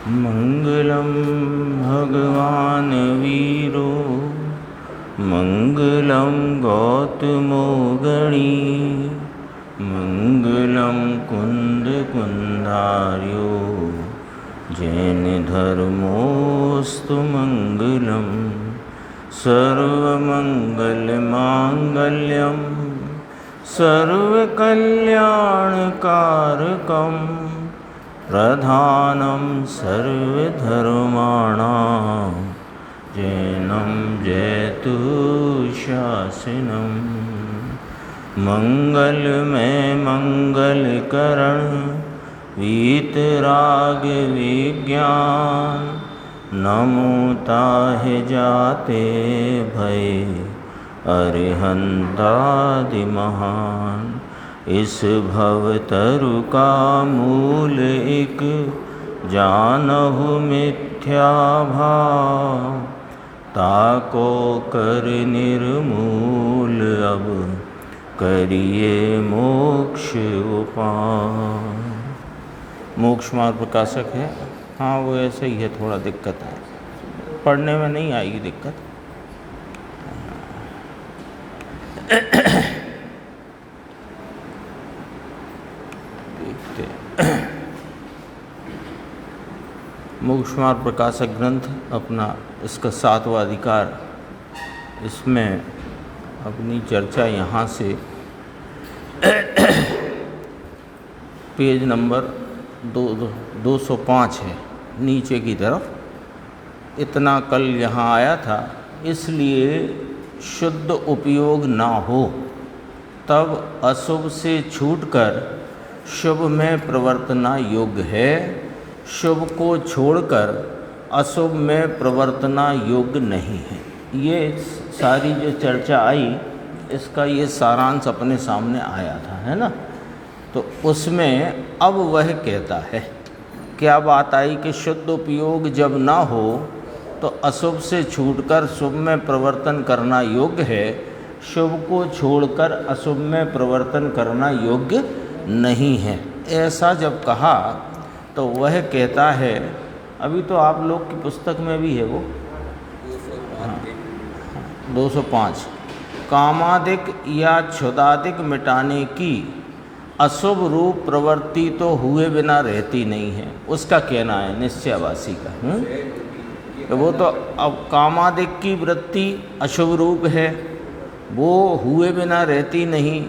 मंगलम भगवान वीरो मंगलम गौतमो गणी मंगलम कुंद कुंदार्यो जैन धर्मोस्तु मंगलम सर्वमंगलमांगल्यम सर्वकल्याणकारकम प्रधानं सर्वधर्माणां जैनं जयतु शासनं मंगलमय मंगलकरण वीतराग विज्ञान नमो ताहि जाते भय अरिहंतादि महान। इस भवतरु का मूल एक जानहु मिथ्या भाव ताको कर निर्मूल अब करिए मोक्ष उपाय। मोक्ष मार्ग प्रकाशक है। हाँ वो ऐसे ही है, थोड़ा दिक्कत है, पढ़ने में नहीं आएगी दिक्कत। मोक्ष मार्ग प्रकाशक ग्रंथ अपना इसका 7वां अधिकार, इसमें अपनी चर्चा यहाँ से पेज नंबर 205 है, नीचे की तरफ। इतना कल यहाँ आया था, इसलिए शुद्ध उपयोग ना हो तब अशुभ से छूटकर शुभ में प्रवर्तना योग्य है, शुभ को छोड़कर अशुभ में प्रवर्तना योग्य नहीं है। ये सारी जो चर्चा आई इसका ये सारांश अपने सामने आया था, है ना। तो उसमें अब वह कहता है, क्या बात आई कि शुद्ध उपयोग जब ना हो तो अशुभ से छूटकर शुभ में प्रवर्तन करना योग्य है, शुभ को छोड़कर अशुभ में प्रवर्तन करना योग्य नहीं है। ऐसा जब कहा तो वह कहता है, अभी तो आप लोग की पुस्तक में भी है वो 205, कामादिक या क्षुदादिक मिटाने की अशुभ रूप प्रवृत्ति तो हुए बिना रहती नहीं है। उसका कहना है निश्चयवासी का। तो वो तो अब कामादिक की वृत्ति अशुभ रूप है, वो हुए बिना रहती नहीं,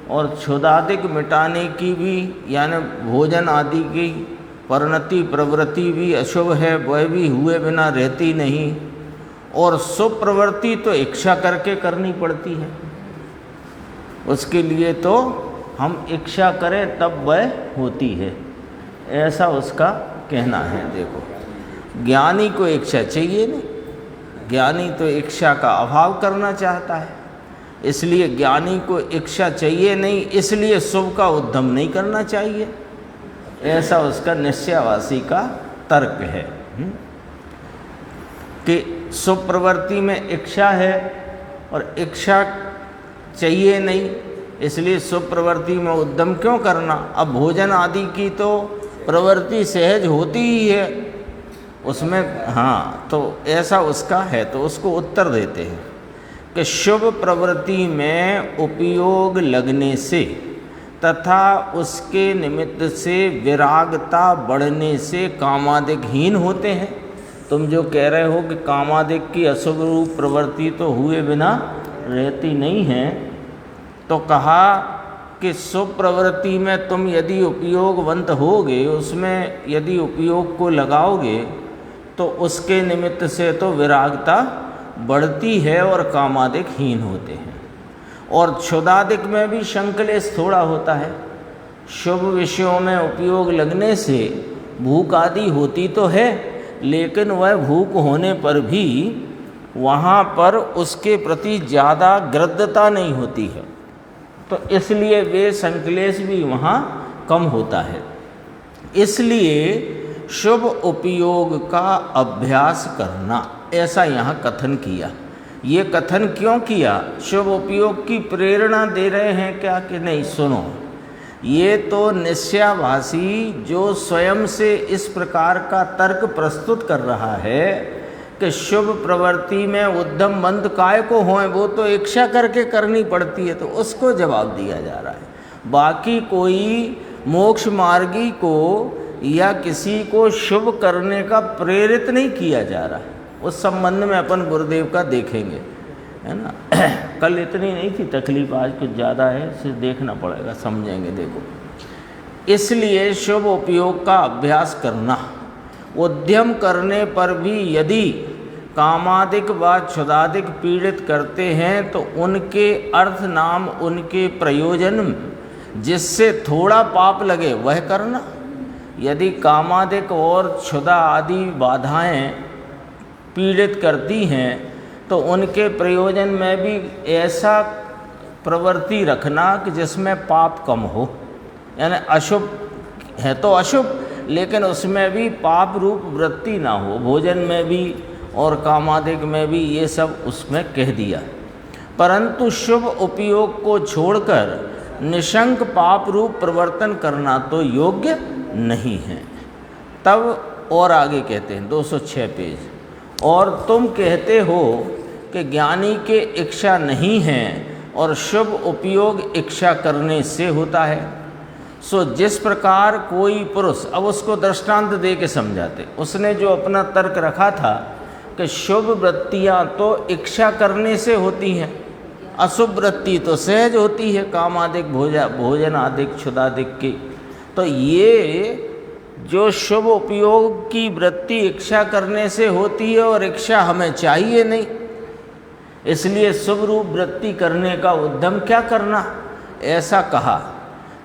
और क्षुदादिक मिटाने की भी यानी भोजन आदि की परिणति प्रवृत्ति भी अशुभ है, वह भी हुए बिना रहती नहीं, और शुभ प्रवृत्ति तो इच्छा करके करनी पड़ती है। उसके लिए तो हम इच्छा करें तब वह होती है, ऐसा उसका कहना है। देखो, ज्ञानी को इच्छा चाहिए नहीं, ज्ञानी तो इच्छा का अभाव करना चाहता है, इसलिए ज्ञानी को इच्छा चाहिए नहीं, इसलिए शुभ का उद्यम नहीं करना चाहिए, ऐसा उसका निश्चयवासी का तर्क है। कि शुभ प्रवृत्ति में इच्छा है और इच्छा चाहिए नहीं, इसलिए शुभ प्रवृत्ति में उद्यम क्यों करना। अब भोजन आदि की तो प्रवृत्ति सहज होती ही है उसमें, हाँ, तो ऐसा उसका है। तो उसको उत्तर देते हैं कि शुभ प्रवृत्ति में उपयोग लगने से तथा उसके निमित्त से विरागता बढ़ने से कामादिकहीन होते हैं। तुम जो कह रहे हो कि कामादिक की अशुभ रूप प्रवृत्ति तो हुए बिना रहती नहीं है, तो कहा कि शुभ प्रवृत्ति में तुम यदि उपयोगवंत होगे, उसमें यदि उपयोग को लगाओगे तो उसके निमित्त से तो विरागता बढ़ती है और कामादिकहीन होते हैं। और क्षुदादिक में भी संक्लेश थोड़ा होता है। शुभ विषयों में उपयोग लगने से भूख आदि होती तो है, लेकिन वह भूख होने पर भी वहाँ पर उसके प्रति ज़्यादा गृद्धता नहीं होती है, तो इसलिए वे संक्लेश भी वहाँ कम होता है। इसलिए शुभ उपयोग का अभ्यास करना, ऐसा यहाँ कथन किया। ये कथन क्यों किया? शुभ उपयोग की प्रेरणा दे रहे हैं क्या कि नहीं? सुनो, ये तो निश्चयाभासी जो स्वयं से इस प्रकार का तर्क प्रस्तुत कर रहा है कि शुभ प्रवृत्ति में उद्यम मंद काय को होए, वो तो इच्छा करके करनी पड़ती है, तो उसको जवाब दिया जा रहा है। बाकी कोई मोक्ष मार्गी को या किसी को शुभ करने का प्रेरित नहीं किया जा रहा है। उस संबंध में अपन गुरुदेव का देखेंगे, है ना। कल इतनी नहीं थी तकलीफ, आज कुछ ज़्यादा है, इसे देखना पड़ेगा, समझेंगे। देखो, इसलिए शुभ उपयोग का अभ्यास करना, उद्यम करने पर भी यदि कामादिक व क्षुदादिक पीड़ित करते हैं तो उनके अर्थ नाम उनके प्रयोजन जिससे थोड़ा पाप लगे वह करना। यदि कामादिक और क्षुदा आदि बाधाएं पीड़ित करती हैं तो उनके प्रयोजन में भी ऐसा प्रवृत्ति रखना कि जिसमें पाप कम हो, यानी अशुभ है तो अशुभ, लेकिन उसमें भी पाप रूप वृत्ति ना हो। भोजन में भी और कामादिक में भी ये सब उसमें कह दिया। परंतु शुभ उपयोग को छोड़कर निशंक पाप रूप प्रवर्तन करना तो योग्य नहीं है। तब और आगे कहते हैं 206 पेज, और तुम कहते हो कि ज्ञानी के इच्छा नहीं है और शुभ उपयोग इच्छा करने से होता है। सो जिस प्रकार कोई पुरुष, अब उसको दृष्टांत दे के समझाते, उसने जो अपना तर्क रखा था कि शुभ वृत्तियाँ तो इच्छा करने से होती हैं, अशुभ वृत्ति तो सहज होती है, काम आदिक भोजन आदिक क्षुदादिक की, तो ये जो शुभ उपयोग की वृत्ति इच्छा करने से होती है और इच्छा हमें चाहिए नहीं, इसलिए शुभ रूप वृत्ति करने का उद्यम क्या करना, ऐसा कहा।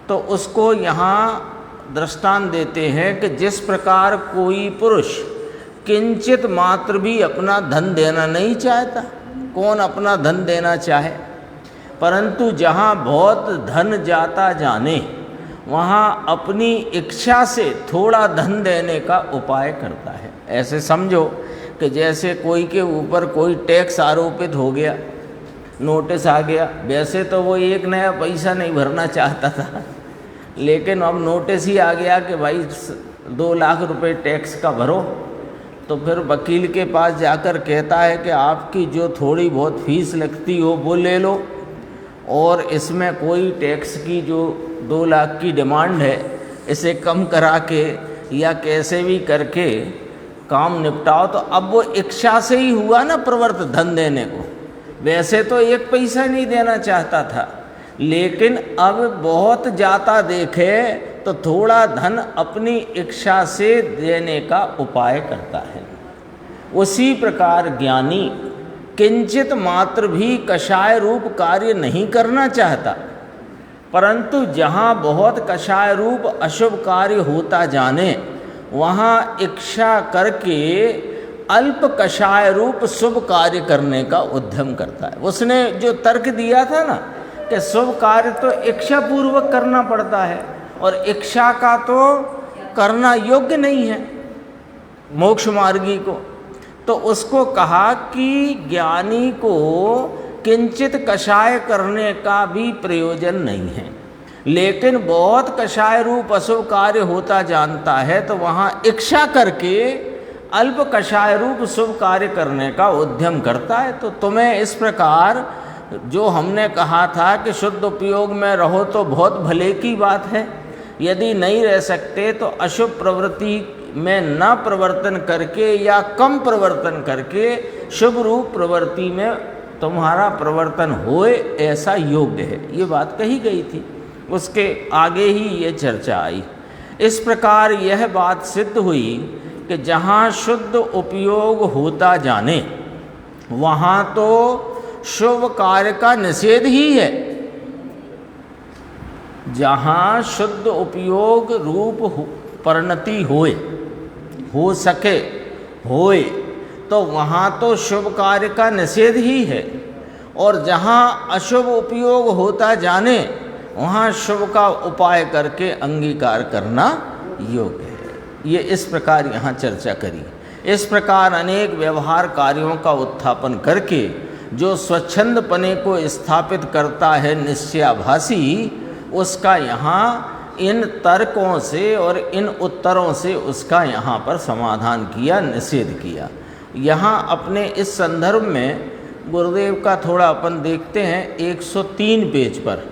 तो उसको यहाँ दृष्टांत देते हैं कि जिस प्रकार कोई पुरुष किंचित मात्र भी अपना धन देना नहीं चाहता, कौन अपना धन देना चाहे, परंतु जहाँ बहुत धन जाता जाने वहाँ अपनी इच्छा से थोड़ा धन देने का उपाय करता है। ऐसे समझो कि जैसे कोई के ऊपर कोई टैक्स आरोपित हो गया, नोटिस आ गया, वैसे तो वो एक नया पैसा नहीं भरना चाहता था, लेकिन अब नोटिस ही आ गया कि भाई 2 लाख रुपए टैक्स का भरो, तो फिर वकील के पास जाकर कहता है कि आपकी जो थोड़ी बहुत फीस लगती हो वो ले लो, और इसमें कोई टैक्स की जो 2 लाख की डिमांड है इसे कम करा के या कैसे भी करके काम निपटाओ। तो अब वो इच्छा से ही हुआ ना प्रवृत्त धन देने को, वैसे तो 1 पैसा नहीं देना चाहता था, लेकिन अब बहुत जाता देखे तो थोड़ा धन अपनी इच्छा से देने का उपाय करता है। उसी प्रकार ज्ञानी किंचित मात्र भी कषाय रूप कार्य नहीं करना चाहता, परंतु जहाँ बहुत कषाय रूप अशुभ कार्य होता जाने वहाँ इच्छा करके अल्प कषाय रूप शुभ कार्य करने का उद्यम करता है। उसने जो तर्क दिया था ना कि शुभ कार्य तो इच्छा पूर्वक करना पड़ता है और इच्छा का तो करना योग्य नहीं है मोक्ष मार्गी को, तो उसको कहा कि ज्ञानी को किंचित कषाय करने का भी प्रयोजन नहीं है, लेकिन बहुत कषाय रूप अशुभ कार्य होता जानता है तो वहाँ इच्छा करके अल्प कषाय रूप शुभ कार्य करने का उद्यम करता है। तो तुम्हें इस प्रकार जो हमने कहा था कि शुद्ध उपयोग में रहो तो बहुत भले की बात है, यदि नहीं रह सकते तो अशुभ प्रवृत्ति में न प्रवर्तन करके या कम प्रवर्तन करके शुभ रूप प्रवृत्ति में तुम्हारा प्रवर्तन होए, ऐसा योग्य है। ये बात कही गई थी, उसके आगे ही ये चर्चा आई। इस प्रकार यह बात सिद्ध हुई कि जहाँ शुद्ध उपयोग होता जाने वहाँ तो शुभ कार्य का निषेध ही है। जहाँ शुद्ध उपयोग रूप परिणति हो सके होए तो वहाँ तो शुभ कार्य का निषेध ही है, और जहाँ अशुभ उपयोग होता जाने वहाँ शुभ का उपाय करके अंगीकार करना योग्य है। ये इस प्रकार यहाँ चर्चा करी। इस प्रकार अनेक व्यवहार कार्यों का उत्थापन करके जो स्वच्छंद पने को स्थापित करता है निश्चयाभासी, उसका यहाँ इन तर्कों से और इन उत्तरों से उसका यहाँ पर समाधान किया, निषेध किया। यहाँ अपने इस संदर्भ में गुरुदेव का थोड़ा अपन देखते हैं 103 पेज पर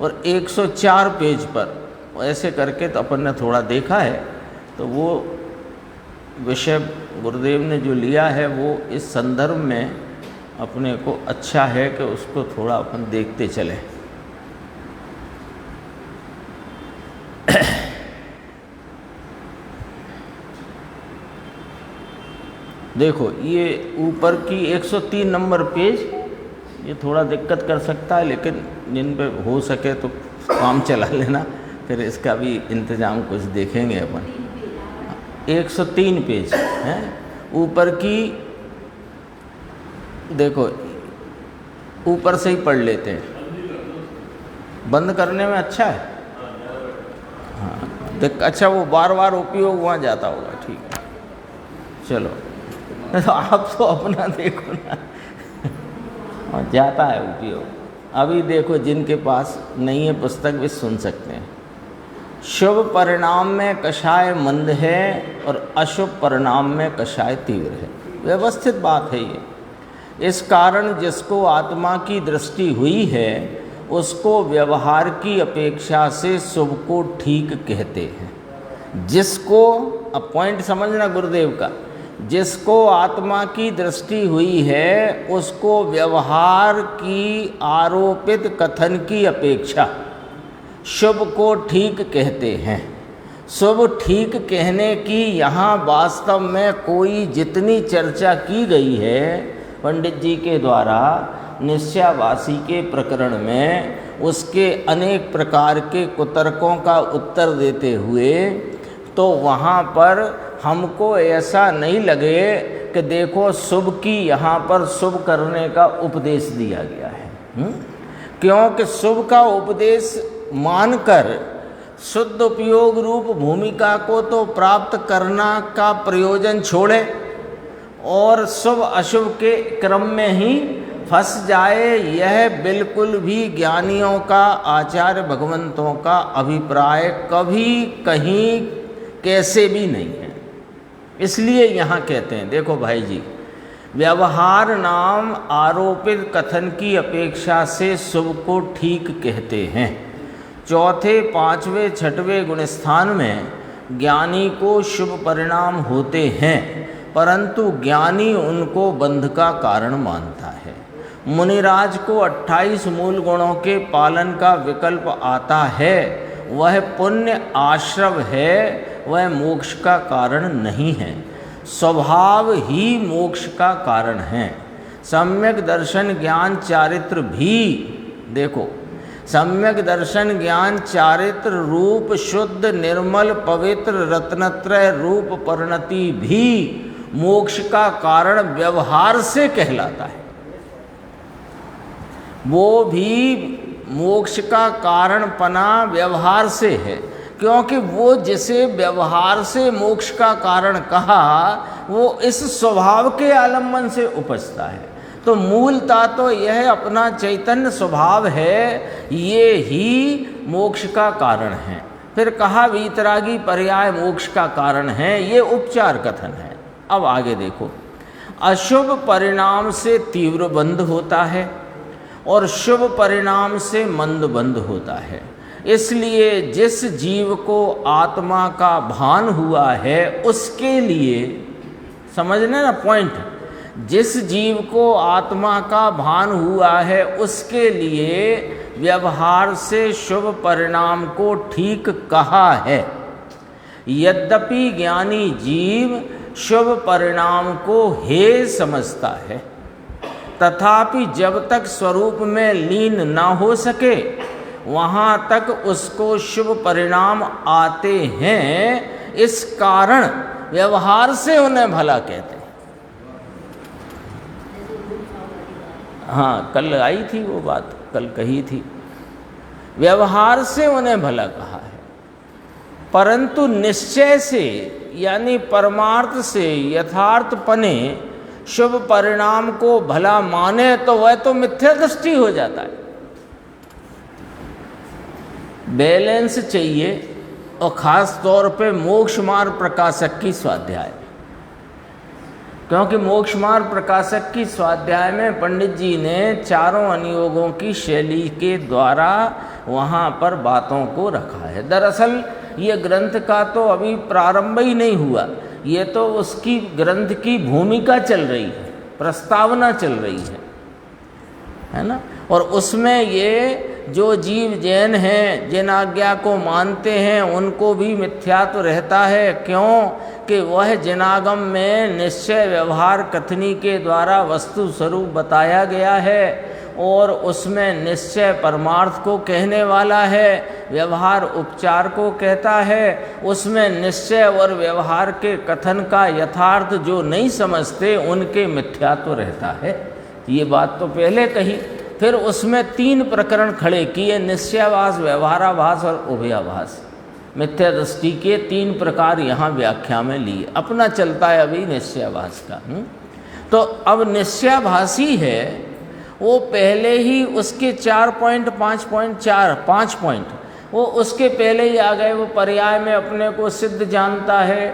और 104 पेज पर, ऐसे करके तो अपन ने थोड़ा देखा है। तो वो विषय गुरुदेव ने जो लिया है वो इस संदर्भ में अपने को अच्छा है कि उसको थोड़ा अपन देखते चलें। देखो ये ऊपर की 103 नंबर पेज, ये थोड़ा दिक्कत कर सकता है, लेकिन जिन पे हो सके तो काम चला लेना, फिर इसका भी इंतज़ाम कुछ देखेंगे अपन। 103 पेज है ऊपर की, देखो ऊपर से ही पढ़ लेते हैं, बंद करने में अच्छा है। हाँ अच्छा, वो बार बार उपयोग वहाँ जाता होगा, ठीक है चलो। तो आप तो अपना देखो ना और जाता है उपयोग। अभी देखो जिनके पास नहीं है पुस्तक भी सुन सकते हैं। शुभ परिणाम में कषाय मंद है और अशुभ परिणाम में कषाय तीव्र है। व्यवस्थित बात है ये। इस कारण जिसको आत्मा की दृष्टि हुई है उसको व्यवहार की अपेक्षा से शुभ को ठीक कहते हैं। जिसको, अब पॉइंट समझना गुरुदेव का, जिसको आत्मा की दृष्टि हुई है उसको व्यवहार की आरोपित कथन की अपेक्षा शुभ को ठीक कहते हैं। शुभ ठीक कहने की यहाँ वास्तव में कोई जितनी चर्चा की गई है पंडित जी के द्वारा निश्चयावासी के प्रकरण में, उसके अनेक प्रकार के कुतर्कों का उत्तर देते हुए, तो वहाँ पर हमको ऐसा नहीं लगे कि देखो शुभ की यहाँ पर शुभ करने का उपदेश दिया गया है। क्योंकि शुभ का उपदेश मानकर शुद्ध उपयोग रूप भूमिका को तो प्राप्त करना का प्रयोजन छोड़े और शुभ अशुभ के क्रम में ही फंस जाए, यह बिल्कुल भी ज्ञानियों का, आचार्य भगवंतों का अभिप्राय कभी कहीं कैसे भी नहीं है। इसलिए यहाँ कहते हैं, देखो भाई जी, व्यवहार नाम आरोपित कथन की अपेक्षा से शुभ को ठीक कहते हैं। चौथे, पांचवें, छठवें गुणस्थान में ज्ञानी को शुभ परिणाम होते हैं, परंतु ज्ञानी उनको बंध का कारण मानता है। मुनिराज को 28 मूल गुणों के पालन का विकल्प आता है, वह पुण्य आश्रव है, वह मोक्ष का कारण नहीं है, स्वभाव ही मोक्ष का कारण है। सम्यक दर्शन ज्ञान चारित्र भी, देखो सम्यक दर्शन ज्ञान चारित्र रूप शुद्ध निर्मल पवित्र रत्नत्रय रूप परिणति भी मोक्ष का कारण व्यवहार से कहलाता है। वो भी मोक्ष का कारण पना व्यवहार से है, क्योंकि वो जिसे व्यवहार से मोक्ष का कारण कहा वो इस स्वभाव के आलम्बन से उपजता है। तो मूलतः तो यह अपना चैतन्य स्वभाव है, ये ही मोक्ष का कारण है। फिर कहा वीतरागी पर्याय मोक्ष का कारण है, ये उपचार कथन है। अब आगे देखो, अशुभ परिणाम से तीव्र बंध होता है और शुभ परिणाम से मंद बंध होता है। इसलिए जिस जीव को आत्मा का भान हुआ है उसके लिए, समझना ना पॉइंट, जिस जीव को आत्मा का भान हुआ है उसके लिए व्यवहार से शुभ परिणाम को ठीक कहा है। यद्यपि ज्ञानी जीव शुभ परिणाम को हे समझता है, तथापि जब तक स्वरूप में लीन ना हो सके वहाँ तक उसको शुभ परिणाम आते हैं। इस कारण व्यवहार से उन्हें भला कहते हैं। हाँ, कल आई थी वो बात, कल कही थी, व्यवहार से उन्हें भला कहा है, परंतु निश्चय से यानी परमार्थ से यथार्थपने शुभ परिणाम को भला माने तो वह तो मिथ्या दृष्टि हो जाता है। बैलेंस चाहिए, और ख़ास तौर पे मोक्ष मार्ग प्रकाशक की स्वाध्याय, क्योंकि मोक्ष मार्ग प्रकाशक की स्वाध्याय में पंडित जी ने चारों अनुयोगों की शैली के द्वारा वहाँ पर बातों को रखा है। दरअसल ये ग्रंथ का तो अभी प्रारंभ ही नहीं हुआ, ये तो उसकी ग्रंथ की भूमिका चल रही है, प्रस्तावना चल रही है ना। और उसमें ये जो जीव जैन हैं, जिन आज्ञा को मानते हैं, उनको भी मिथ्यात्व रहता है। क्यों कि वह जिनागम में निश्चय व्यवहार कथनी के द्वारा वस्तु स्वरूप बताया गया है, और उसमें निश्चय परमार्थ को कहने वाला है, व्यवहार उपचार को कहता है। उसमें निश्चय और व्यवहार के कथन का यथार्थ जो नहीं समझते उनके मिथ्यात्व रहता है। ये बात तो पहले कही। फिर उसमें 3 प्रकरण खड़े किए, निश्चयाभास, व्यवहाराभास और उभयाभास। मिथ्या दृष्टि के 3 प्रकार यहाँ व्याख्या में लिए। अपना चलता है अभी निश्चयाभास का। तो अब निश्चयाभासी है, वो पहले ही उसके 5 पॉइंट वो उसके पहले ही आ गए। वो पर्याय में अपने को सिद्ध जानता है,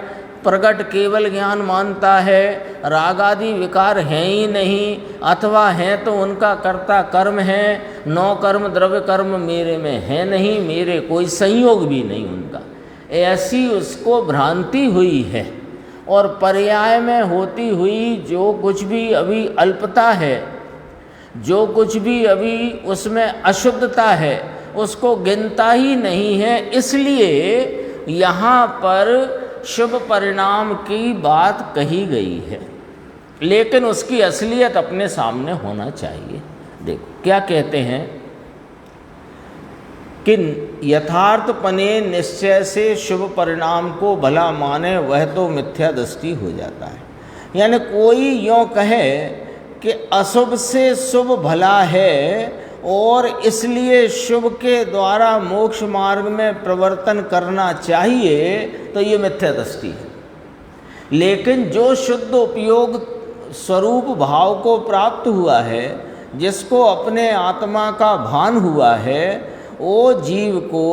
प्रगट केवल ज्ञान मानता है, राग आदि विकार हैं ही नहीं, अथवा हैं तो उनका कर्ता कर्म है, 9 कर्म द्रव्य कर्म मेरे में है नहीं, मेरे कोई संयोग भी नहीं उनका, ऐसी उसको भ्रांति हुई है। और पर्याय में होती हुई जो कुछ भी अभी अल्पता है, जो कुछ भी अभी उसमें अशुद्धता है, उसको गिनता ही नहीं है। इसलिए यहाँ पर शुभ परिणाम की बात कही गई है, लेकिन उसकी असलियत अपने सामने होना चाहिए। देखो क्या कहते हैं कि यथार्थपने निश्चय से शुभ परिणाम को भला माने, वह तो मिथ्या दृष्टि हो जाता है। यानी कोई यों कहे कि अशुभ से शुभ भला है, और इसलिए शुभ के द्वारा मोक्ष मार्ग में प्रवर्तन करना चाहिए, तो ये मिथ्या दृष्टि है। लेकिन जो शुद्ध उपयोग स्वरूप भाव को प्राप्त हुआ है, जिसको अपने आत्मा का भान हुआ है, वो जीव को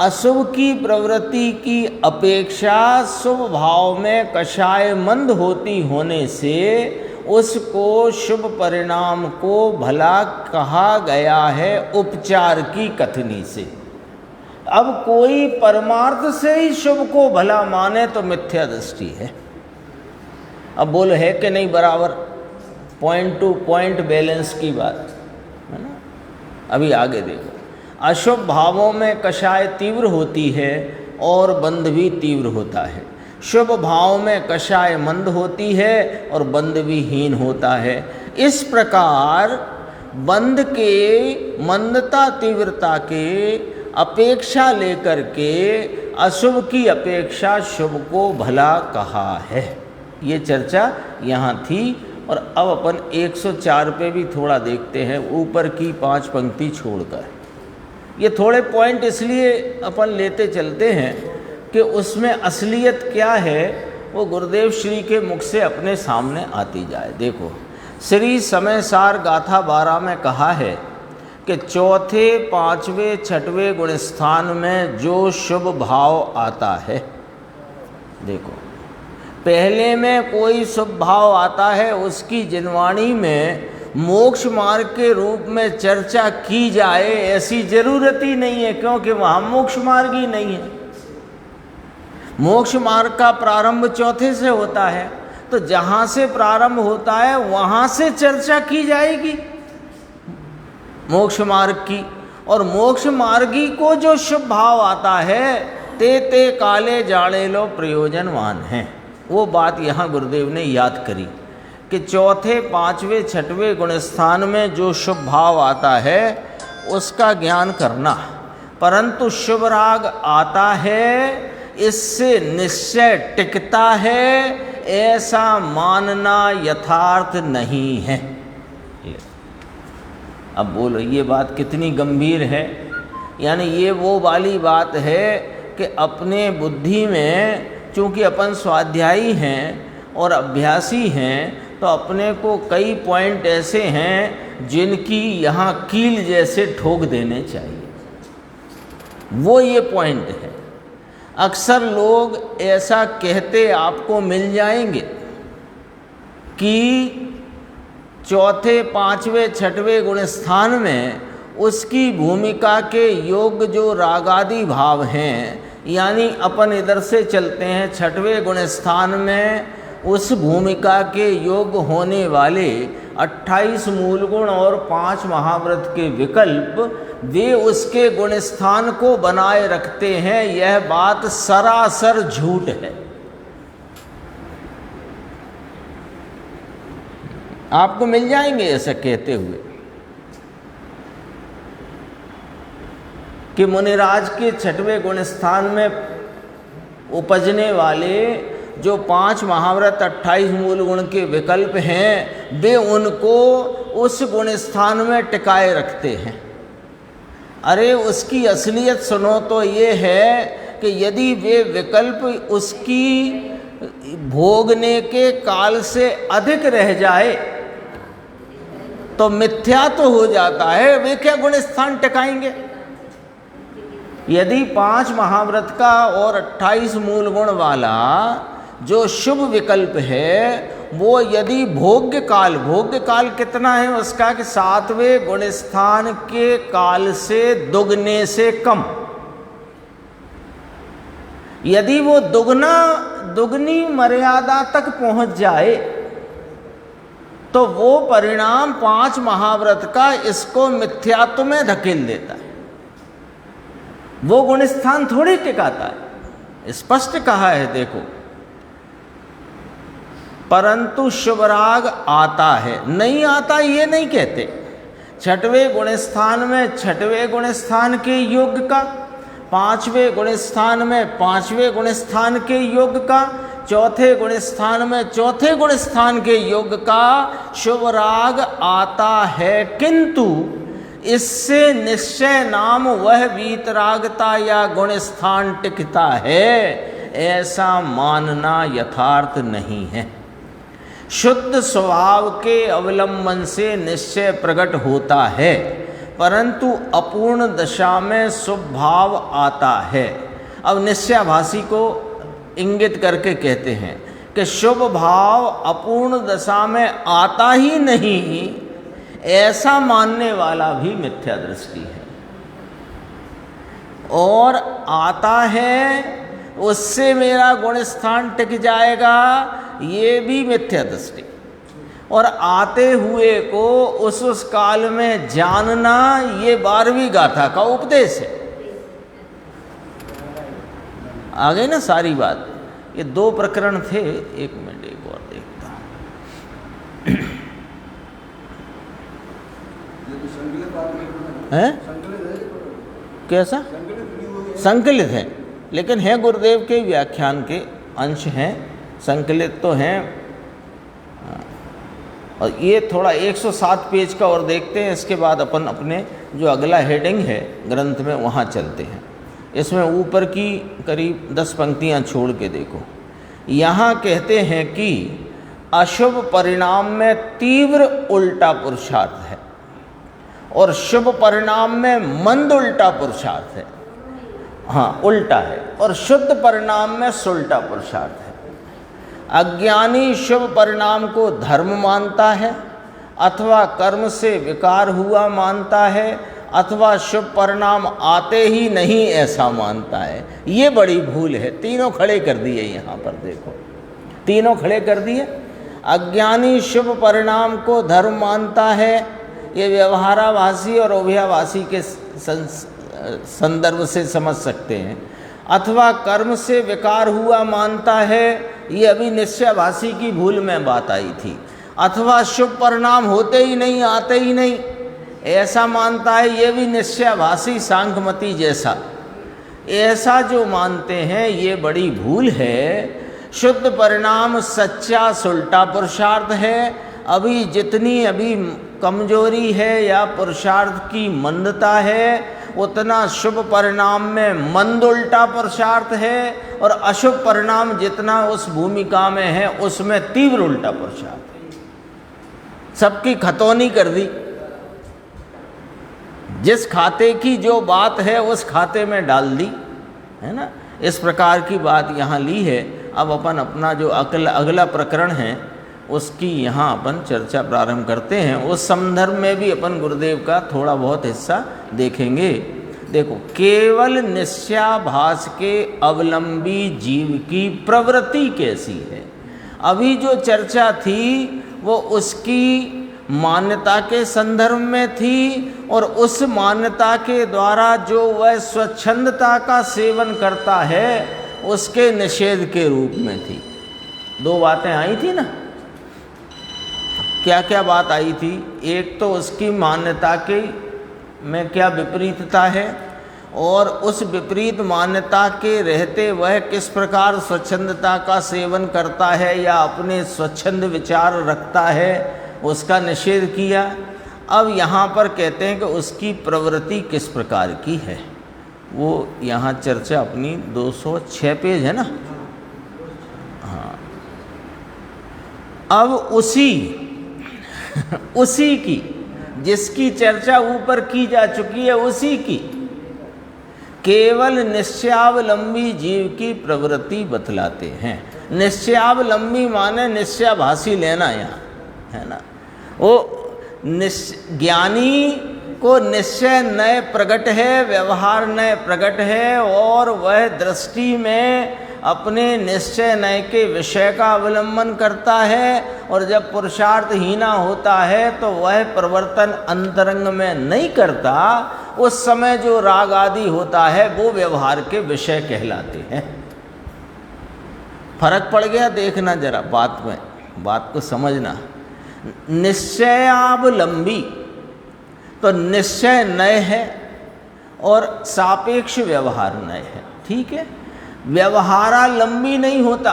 अशुभ की प्रवृत्ति की अपेक्षा शुभ भाव में कषायमंद होती होने से उसको शुभ परिणाम को भला कहा गया है उपचार की कथनी से। अब कोई परमार्थ से ही शुभ को भला माने तो मिथ्या दृष्टि है। अब बोल है कि नहीं बराबर, पॉइंट टू पॉइंट बैलेंस की बात है ना। अभी आगे देखो, अशुभ भावों में कषाय तीव्र होती है और बंध भी तीव्र होता है। शुभ भाव में कषाय मंद होती है और बंध भी हीन होता है। इस प्रकार बंध के मंदता तीव्रता के अपेक्षा लेकर के अशुभ की अपेक्षा शुभ को भला कहा है। ये चर्चा यहाँ थी। और अब अपन 104 पे भी थोड़ा देखते हैं, ऊपर की 5 पंक्ति छोड़कर। ये थोड़े पॉइंट इसलिए अपन लेते चलते हैं कि उसमें असलियत क्या है वो गुरुदेव श्री के मुख से अपने सामने आती जाए। देखो, श्री समय सार गाथा 12 में कहा है कि 4थे, 5वें, 6वें गुण स्थान में जो शुभ भाव आता है, देखो पहले में कोई शुभ भाव आता है, उसकी जिनवाणी में मोक्ष मार्ग के रूप में चर्चा की जाए ऐसी जरूरत ही नहीं है, क्योंकि वहाँ मोक्ष मार्ग ही नहीं है। मोक्ष मार्ग का प्रारंभ 4थे से होता है, तो जहाँ से प्रारंभ होता है वहाँ से चर्चा की जाएगी मोक्ष मार्ग की। और मोक्ष मार्गी को जो शुभ भाव आता है, ते काले जाड़े लो प्रयोजनवान हैं। वो बात यहाँ गुरुदेव ने याद करी कि 4थे, 5वें, 6वें गुण स्थान में जो शुभ भाव आता है उसका ज्ञान करना। परंतु शुभ राग आता है, इससे निश्चय टिकता है, ऐसा मानना यथार्थ नहीं है। अब बोलो ये बात कितनी गंभीर है। यानी ये वो वाली बात है कि अपने बुद्धि में, चूँकि अपन स्वाध्यायी हैं और अभ्यासी हैं, तो अपने को कई पॉइंट ऐसे हैं जिनकी यहाँ कील जैसे ठोक देने चाहिए। वो ये पॉइंट है। अक्सर लोग ऐसा कहते आपको मिल जाएंगे कि चौथे, पांचवें, छठवें गुण स्थान में उसकी भूमिका के योग्य जो रागादि भाव हैं, यानी अपन इधर से चलते हैं छठवें गुण स्थान में उस भूमिका के योग्य होने वाले 28 मूल गुण और 5 महाव्रत के विकल्प वे उसके गुण स्थान को बनाए रखते हैं। यह बात सरासर झूठ है। आपको मिल जाएंगे ऐसा कहते हुए कि मुनिराज के छठवें गुण स्थान में उपजने वाले जो 5 महाव्रत 28 मूल गुण के विकल्प हैं, वे उनको उस गुण स्थान में टिकाए रखते हैं। अरे उसकी असलियत सुनो तो ये है कि यदि वे विकल्प उसकी भोगने के काल से अधिक रह जाए तो मिथ्या तो हो जाता है, वे क्या गुण स्थान टिकाएंगे। यदि 5 महाव्रत का और 28 मूल गुण वाला जो शुभ विकल्प है वो यदि भोग्य काल कितना है उसका कि 7वें गुण स्थान के काल से दुगने से कम, यदि वो दुगनी मर्यादा तक पहुंच जाए तो वो परिणाम 5 महाव्रत का इसको मिथ्यात्व में धकेल देता है। वो गुण स्थान थोड़ी टिकाता है। स्पष्ट कहा है देखो, परंतु शुभराग आता है, नहीं आता ये नहीं कहते। छठवें गुण स्थान में छठवें गुण स्थान के योग का, 5वें गुण स्थान में 5वें गुण स्थान के योग का, चौथे गुण स्थान में चौथे गुण स्थान के योग का शुभ राग आता है, किंतु इससे निश्चय नाम वह वीतरागता या गुण स्थान टिकता है, ऐसा मानना यथार्थ नहीं है। शुद्ध स्वभाव के अवलंबन से निश्चय प्रकट होता है, परंतु अपूर्ण दशा में शुभ भाव आता है। अब निश्चयाभासी को इंगित करके कहते हैं कि शुभ भाव अपूर्ण दशा में आता ही नहीं, ऐसा मानने वाला भी मिथ्या दृष्टि है। और आता है उससे मेरा गुण स्थान टिक जाएगा, ये भी मिथ्या दृष्टि। और आते हुए को उस काल में जानना, ये 12वीं गाथा का उपदेश है। आ गई ना सारी बात। ये 2 प्रकरण थे, एक मिनट एक और देखता हूँ। है कैसा संकलित है, लेकिन है गुरुदेव के व्याख्यान के अंश हैं, संकलित तो हैं। और ये थोड़ा 107 पेज का और देखते हैं, इसके बाद अपन अपने जो अगला हेडिंग है ग्रंथ में वहाँ चलते हैं। इसमें ऊपर की करीब 10 पंक्तियाँ छोड़ के देखो। यहाँ कहते हैं कि अशुभ परिणाम में तीव्र उल्टा पुरुषार्थ है और शुभ परिणाम में मंद उल्टा पुरुषार्थ है। हाँ, उल्टा है। और शुद्ध परिणाम में सुल्टा पुरुषार्थ है। अज्ञानी शुभ परिणाम को धर्म मानता है अथवा कर्म से विकार हुआ मानता है अथवा शुभ परिणाम आते ही नहीं ऐसा मानता है। ये बड़ी भूल है। तीनों खड़े कर दिए यहाँ पर देखो, तीनों खड़े कर दिए। अज्ञानी शुभ परिणाम को धर्म मानता है, ये व्यवहाराभासी और उभयाभासी के संदर्भ से समझ सकते हैं। अथवा कर्म से विकार हुआ मानता है, ये अभी निश्चयाभासी की भूल में बात आई थी। अथवा शुभ परिणाम होते ही नहीं, आते ही नहीं ऐसा मानता है, ये भी निश्चयाभासी सांख्यमती जैसा। ऐसा जो मानते हैं ये बड़ी भूल है। शुद्ध परिणाम सच्चा सुल्टा पुरुषार्थ है। अभी जितनी अभी कमजोरी है या पुरुषार्थ की मंदता है, उतना शुभ परिणाम में मंद उल्टा पुरुषार्थ है, और अशुभ परिणाम जितना उस भूमिका में है उसमें तीव्र उल्टा पुरुषार्थ है। सबकी खतौनी कर दी। जिस खाते की जो बात है उस खाते में डाल दी, है ना। इस प्रकार की बात यहाँ ली है। अब अपन अपना जो अगला प्रकरण है उसकी यहाँ अपन चर्चा प्रारंभ करते हैं। उस संदर्भ में भी अपन गुरुदेव का थोड़ा बहुत हिस्सा देखेंगे। देखो, केवल निश्चयाभास के अवलंबी जीव की प्रवृत्ति कैसी है। अभी जो चर्चा थी वो उसकी मान्यता के संदर्भ में थी, और उस मान्यता के द्वारा जो वह स्वच्छंदता का सेवन करता है उसके निषेध के रूप में थी। दो बातें आई थी ना। क्या क्या बात आई थी? एक तो उसकी मान्यता के में क्या विपरीतता है, और उस विपरीत मान्यता के रहते वह किस प्रकार स्वच्छंदता का सेवन करता है या अपने स्वच्छंद विचार रखता है, उसका निषेध किया। अब यहाँ पर कहते हैं कि उसकी प्रवृत्ति किस प्रकार की है। वो यहाँ चर्चा अपनी 206 पेज है ना। हाँ, अब उसी की जिसकी चर्चा ऊपर की जा चुकी है, उसी की केवल निश्चयावलंबी जीव की प्रवृत्ति बतलाते हैं। निश्चयावलंबी माने निश्चयाभासी लेना यहाँ, है ना। वो ज्ञानी को निश्चय नए प्रकट है, व्यवहार नए प्रकट है, और वह दृष्टि में अपने निश्चय नए के विषय का अवलंबन करता है। और जब पुरुषार्थ हीना होता है तो वह प्रवर्तन अंतरंग में नहीं करता। उस समय जो राग आदि होता है वो व्यवहार के विषय कहलाते हैं। फर्क पड़ गया? देखना जरा बात में, बात को समझना। निश्चयावलंबी तो निश्चय नए है और सापेक्ष व्यवहार नए है, ठीक है। व्यवहारालंबी नहीं होता।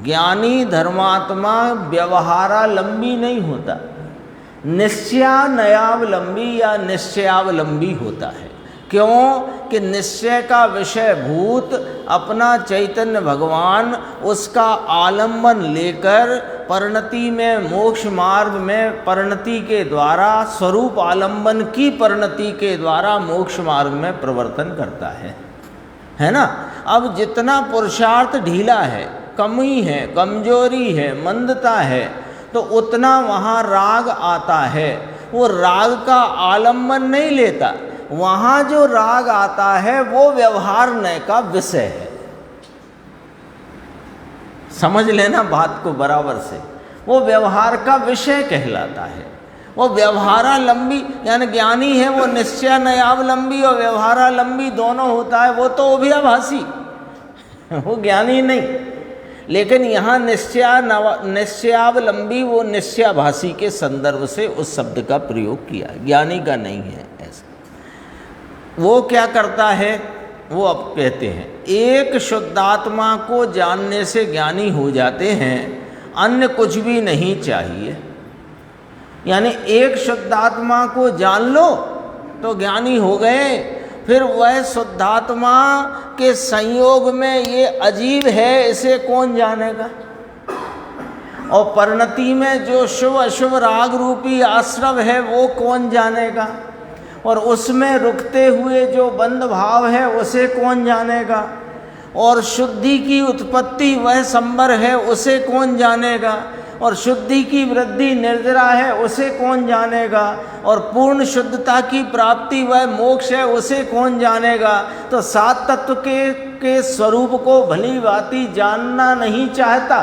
ज्ञानी धर्मात्मा व्यवहारालंबी नहीं होता, निश्चयानयावलंबी या निश्चयावलंबी होता है। क्यों? कि निश्चय का विषय भूत अपना चैतन्य भगवान, उसका आलंबन लेकर परिणति में, मोक्ष मार्ग में परिणति के द्वारा, स्वरूप आलंबन की परिणति के द्वारा मोक्ष मार्ग में प्रवर्तन करता है ना। अब जितना पुरुषार्थ ढीला है, कमी है, कमजोरी है, मंदता है, तो उतना वहाँ राग आता है। वो राग का आलंबन नहीं लेता। वहाँ जो राग आता है वो व्यवहार नय का विषय है। समझ लेना बात को बराबर से। वो व्यवहार का विषय कहलाता है। वो व्यवहारालंबी यानी ज्ञानी है, वो निश्चयानयावलंबी और व्यवहारालंबी दोनों होता है। वो तो अभ्याभासी, वो ज्ञानी नहीं। लेकिन यहाँ निश्चयावलंबी वो निश्चयाभासी के संदर्भ से उस शब्द का प्रयोग किया, ज्ञानी का नहीं है ऐसा। वो क्या करता है? वो अब कहते हैं एक शुद्धात्मा को जानने से ज्ञानी हो जाते हैं, अन्य कुछ भी नहीं चाहिए। यानी एक शुद्धात्मा को जान लो तो ज्ञानी हो गए। फिर वह शुद्धात्मा के संयोग में ये अजीब है, इसे कौन जानेगा। और परिणति में जो शुभ अशुभ राग रूपी आश्रव है वो कौन जानेगा। और उसमें रुकते हुए जो बंध भाव है उसे कौन जानेगा। और शुद्धि की उत्पत्ति वह संबर है, उसे कौन जानेगा। और शुद्धि की वृद्धि निर्जरा है, उसे कौन जानेगा। और पूर्ण शुद्धता की प्राप्ति वह मोक्ष है, उसे कौन जानेगा। तो सात तत्व के स्वरूप को भली भांति जानना नहीं चाहता।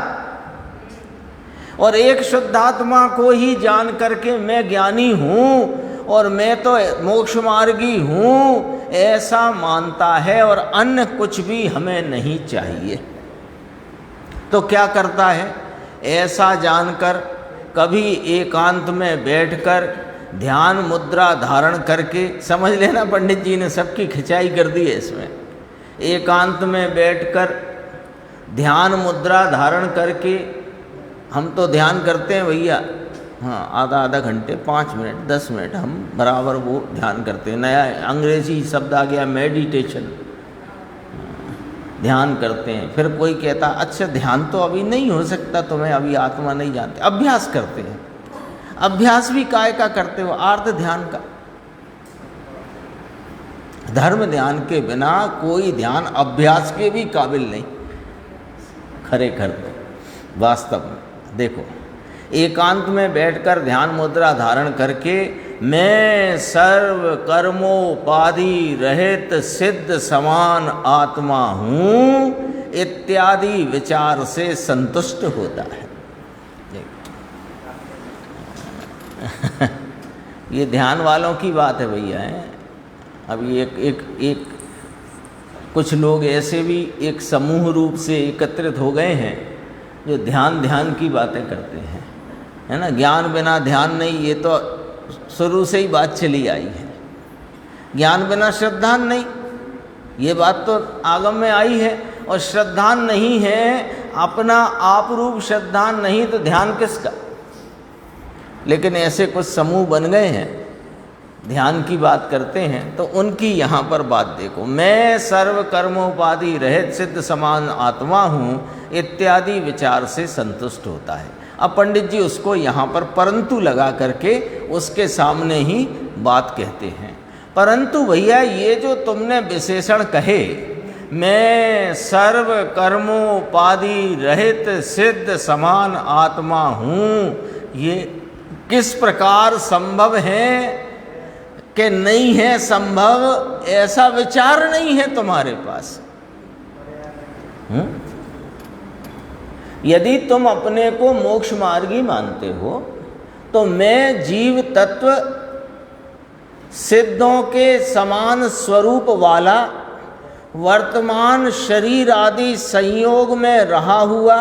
और एक शुद्धात्मा को ही जान करके मैं ज्ञानी हूँ और मैं तो मोक्ष मार्गी हूँ ऐसा मानता है, और अन्य कुछ भी हमें नहीं चाहिए। तो क्या करता है? ऐसा जानकर कभी एकांत में बैठकर ध्यान मुद्रा धारण करके, समझ लेना पंडित जी ने सबकी खिंचाई कर दी है इसमें। एकांत में बैठकर ध्यान मुद्रा धारण करके, हम तो ध्यान करते हैं भैया, हाँ, आधा घंटे, 5 मिनट, 10 मिनट हम बराबर वो ध्यान करते हैं। नया अंग्रेजी शब्द आ गया मेडिटेशन, ध्यान करते हैं। फिर कोई कहता अच्छा ध्यान तो अभी नहीं हो सकता, तुम्हें अभी आत्मा नहीं जानते। अभ्यास करते हैं। अभ्यास भी काय का करते हो? आर्त ध्यान का। धर्म ध्यान के बिना कोई ध्यान अभ्यास के भी काबिल नहीं। खरेखर तो वास्तव में देखो, एकांत में बैठकर ध्यान मुद्रा धारण करके मैं सर्व कर्मोपाधि रहित सिद्ध समान आत्मा हूँ इत्यादि विचार से संतुष्ट होता है। ये ध्यान वालों की बात है भैया है। अभी एक कुछ लोग ऐसे भी एक समूह रूप से एकत्रित हो गए हैं जो ध्यान की बातें करते हैं, है ना। ज्ञान बिना ध्यान नहीं, ये तो शुरू से ही बात चली आई है। ज्ञान बिना श्रद्धा नहीं, ये बात तो आगम में आई है। और श्रद्धा नहीं है, अपना आप रूप श्रद्धा नहीं तो ध्यान किसका। लेकिन ऐसे कुछ समूह बन गए हैं, ध्यान की बात करते हैं, तो उनकी यहाँ पर बात देखो, मैं सर्व कर्मोपाधि रहित सिद्ध समान आत्मा हूँ इत्यादि विचार से संतुष्ट होता है। अब पंडित जी उसको यहाँ पर परंतु लगा करके उसके सामने ही बात कहते हैं। परंतु भैया ये जो तुमने विशेषण कहे, मैं सर्व कर्मोपाधि रहित सिद्ध समान आत्मा हूँ, ये किस प्रकार संभव है कि नहीं है संभव? ऐसा विचार नहीं है तुम्हारे पास। यदि तुम अपने को मोक्ष मार्गी मानते हो तो मैं जीव तत्व सिद्धों के समान स्वरूप वाला वर्तमान शरीर आदि संयोग में रहा हुआ,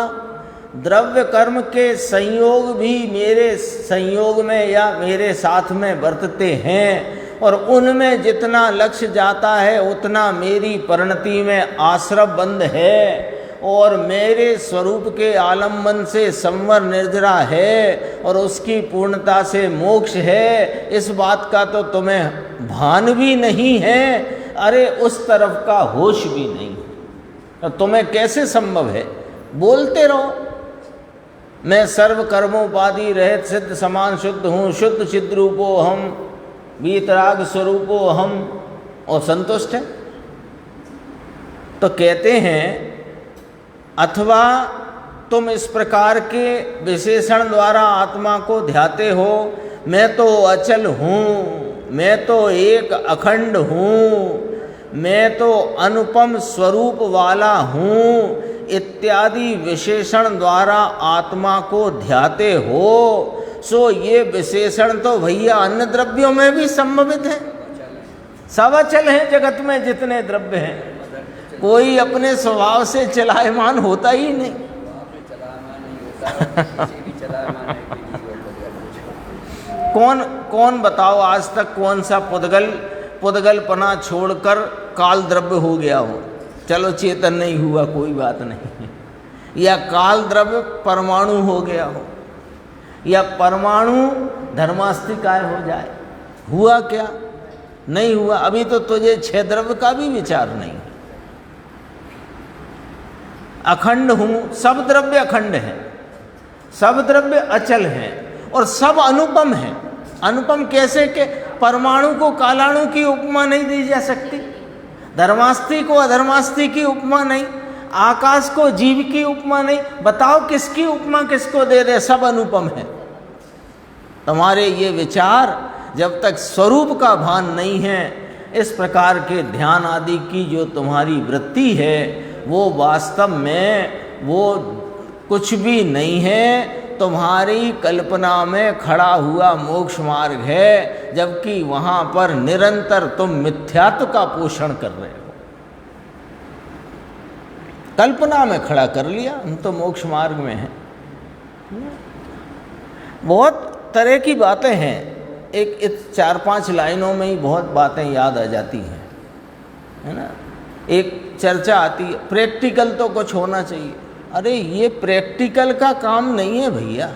द्रव्य कर्म के संयोग भी मेरे संयोग में या मेरे साथ में बरतते हैं, और उनमें जितना लक्ष्य जाता है उतना मेरी परिणति में आश्रव बंध है, और मेरे स्वरूप के आलम्बन से संवर निर्जरा है, और उसकी पूर्णता से मोक्ष है। इस बात का तो तुम्हें भान भी नहीं है, अरे उस तरफ का होश भी नहीं, तो तुम्हें कैसे संभव है? बोलते रहो मैं सर्व कर्मोपाधि रहित सिद्ध समान शुद्ध हूँ, शुद्ध चिद्रूपो हम, वीतराग स्वरूपो हम, और संतुष्ट है। तो कहते हैं अथवा तुम इस प्रकार के विशेषण द्वारा आत्मा को ध्याते हो, मैं तो अचल हूँ, मैं तो एक अखंड हूँ, मैं तो अनुपम स्वरूप वाला हूँ इत्यादि विशेषण द्वारा आत्मा को ध्याते हो, सो ये विशेषण तो भैया अन्य द्रव्यों में भी संभवित है। सब अचल हैं जगत में जितने द्रव्य हैं, कोई अपने स्वभाव से चलायमान होता ही नहीं। कौन बताओ आज तक कौन सा पुद्गलपना छोड़कर काल द्रव्य हो गया हो? चलो चेतन नहीं हुआ कोई बात नहीं, या काल द्रव्य परमाणु हो गया हो, या परमाणु धर्मास्तिकाय हो जाए, हुआ क्या? नहीं हुआ। अभी तो तुझे 6 द्रव्य का भी विचार नहीं। अखंड हूँ, सब द्रव्य अखंड हैं, सब द्रव्य अचल हैं, और सब अनुपम हैं। अनुपम कैसे के परमाणु को कालाणु की उपमा नहीं दी जा सकती, धर्मास्ति को अधर्मास्ति की उपमा नहीं, आकाश को जीव की उपमा नहीं। बताओ किसकी उपमा किसको दे दे? सब अनुपम है। तुम्हारे ये विचार जब तक स्वरूप का भान नहीं है, इस प्रकार के ध्यान आदि की जो तुम्हारी वृत्ति है वो वास्तव में वो कुछ भी नहीं है, तुम्हारी कल्पना में खड़ा हुआ मोक्ष मार्ग है, जबकि वहाँ पर निरंतर तुम मिथ्यात्व का पोषण कर रहे हो। कल्पना में खड़ा कर लिया, हम तो मोक्ष मार्ग में हैं। बहुत तरह की बातें हैं, एक 4-5 लाइनों में ही बहुत बातें याद आ जाती हैं, है ना। एक चर्चा आती है, प्रैक्टिकल तो कुछ होना चाहिए। अरे ये प्रैक्टिकल का काम नहीं है भैया।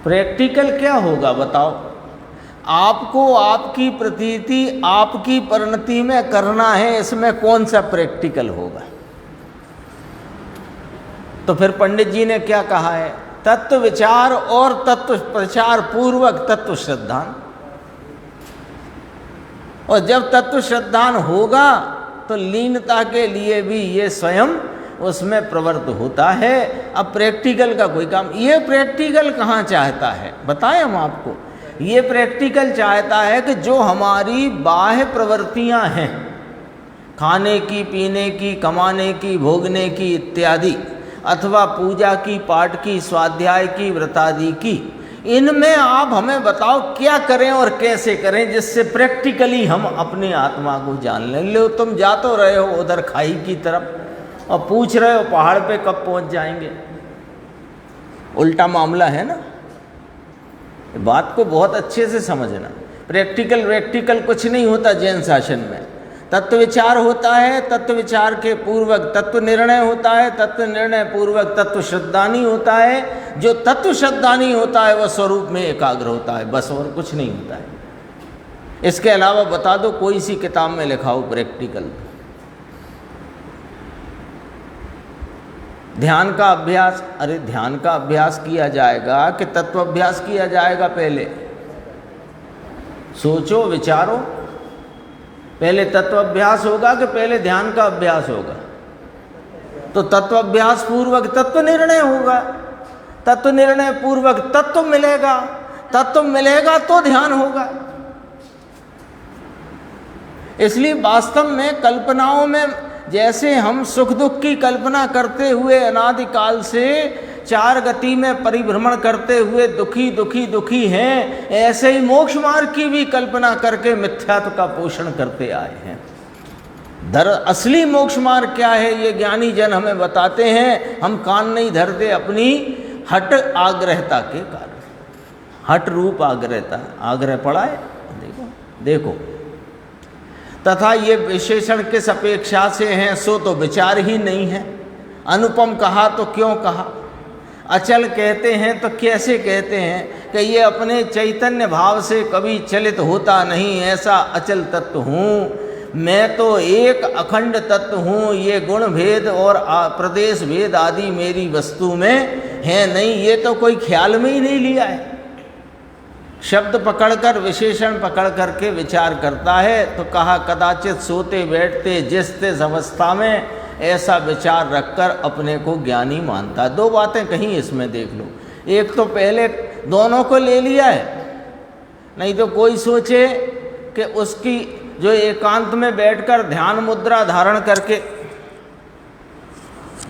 प्रैक्टिकल क्या होगा बताओ? आपको आपकी प्रतीति आपकी परिणति में करना है, इसमें कौन सा प्रैक्टिकल होगा? तो फिर पंडित जी ने क्या कहा है? तत्व विचार और तत्व प्रचार पूर्वक तत्व श्रद्धा। और जब तत्व श्रद्धान होगा तो लीनता के लिए भी ये स्वयं उसमें प्रवृत्त होता है। अब प्रैक्टिकल का कोई काम, ये प्रैक्टिकल कहाँ चाहता है बताएं हम आपको। ये प्रैक्टिकल चाहता है कि जो हमारी बाह्य प्रवृत्तियाँ हैं, खाने की, पीने की, कमाने की, भोगने की इत्यादि, अथवा पूजा की, पाठ की, स्वाध्याय की, व्रतादि की, इनमें आप हमें बताओ क्या करें और कैसे करें जिससे प्रैक्टिकली हम अपनी आत्मा को जान लें। लो तुम जा तो रहे हो उधर खाई की तरफ और पूछ रहे हो पहाड़ पे कब पहुंच जाएंगे, उल्टा मामला है ना। बात को बहुत अच्छे से समझना। प्रैक्टिकल कुछ नहीं होता जैन शासन में। तत्व विचार होता है, तत्व विचार के पूर्वक तत्व निर्णय होता है, तत्व निर्णय पूर्वक तत्व श्रद्धानी होता है। जो तत्व श्रद्धानी होता है वह स्वरूप में एकाग्र होता है, बस और कुछ नहीं होता है। इसके अलावा बता दो कोई सी किताब में लिखा हो प्रैक्टिकल। ध्यान का अभ्यास, अरे ध्यान का अभ्यास किया जाएगा कि तत्व अभ्यास किया जाएगा? पहले सोचो विचारो, पहले तत्व अभ्यास होगा कि पहले ध्यान का अभ्यास होगा? तो तत्व अभ्यास पूर्वक तत्व निर्णय होगा, तत्व निर्णय पूर्वक तत्व मिलेगा, तत्व मिलेगा तो ध्यान होगा। इसलिए वास्तव में कल्पनाओं में जैसे हम सुख दुख की कल्पना करते हुए अनादिकाल से चार गति में परिभ्रमण करते हुए दुखी दुखी दुखी हैं, ऐसे ही मोक्ष मार्ग की भी कल्पना करके मिथ्यात्व का पोषण करते आए हैं। असली मोक्ष मार्ग क्या है ये ज्ञानी जन हमें बताते हैं, हम कान नहीं धरते अपनी हट आग्रहता के कारण। हट रूप आग्रहता, आग्रह पड़ा है, देखो देखो। तथा ये विशेषण किस अपेक्षा से हैं सो तो विचार ही नहीं है। अनुपम कहा तो क्यों कहा, अचल कहते हैं तो कैसे कहते हैं कि ये अपने चैतन्य भाव से कभी चलित होता नहीं, ऐसा अचल तत्व हूँ मैं, तो एक अखंड तत्व हूँ। ये गुण भेद और प्रदेश भेद आदि मेरी वस्तु में है नहीं, ये तो कोई ख्याल में ही नहीं लिया है। शब्द पकड़कर विशेषण पकड़ करके विचार करता है। तो कहा कदाचित सोते बैठते जिस तिस अवस्था में ऐसा विचार रखकर अपने को ज्ञानी मानता है। दो बातें कहीं इसमें देख लो, एक तो पहले दोनों को ले लिया है, नहीं तो कोई सोचे कि उसकी जो एकांत में बैठकर ध्यान मुद्रा धारण करके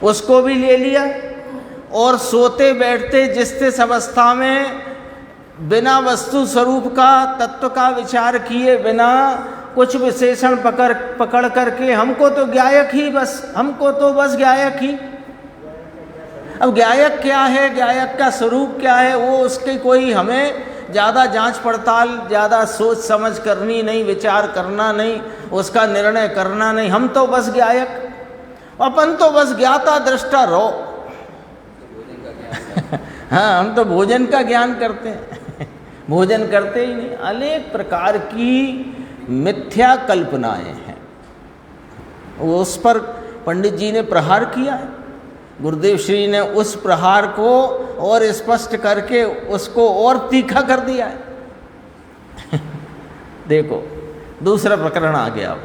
उसको भी ले लिया, और सोते बैठते जिस तिस अवस्था में बिना वस्तु स्वरूप का तत्व का विचार किए बिना कुछ विशेषण पकड़ करके हमको तो ज्ञायक ही बस, हमको तो बस ज्ञायक ही। अब ज्ञायक क्या है, ज्ञायक का स्वरूप क्या है, वो उसकी कोई हमें ज़्यादा जांच पड़ताल, ज़्यादा सोच समझ करनी नहीं, विचार करना नहीं, उसका निर्णय करना नहीं। हम तो बस ज्ञायक, अपन तो बस ज्ञाता दृष्टा रहो। हाँ, हम तो भोजन का ज्ञान करते हैं, भोजन करते ही नहीं। अनेक प्रकार की मिथ्या कल्पनाएं हैं, उस पर पंडित जी ने प्रहार किया है। गुरुदेव श्री ने उस प्रहार को और स्पष्ट करके उसको और तीखा कर दिया है। देखो दूसरा प्रकरण आ गया। अब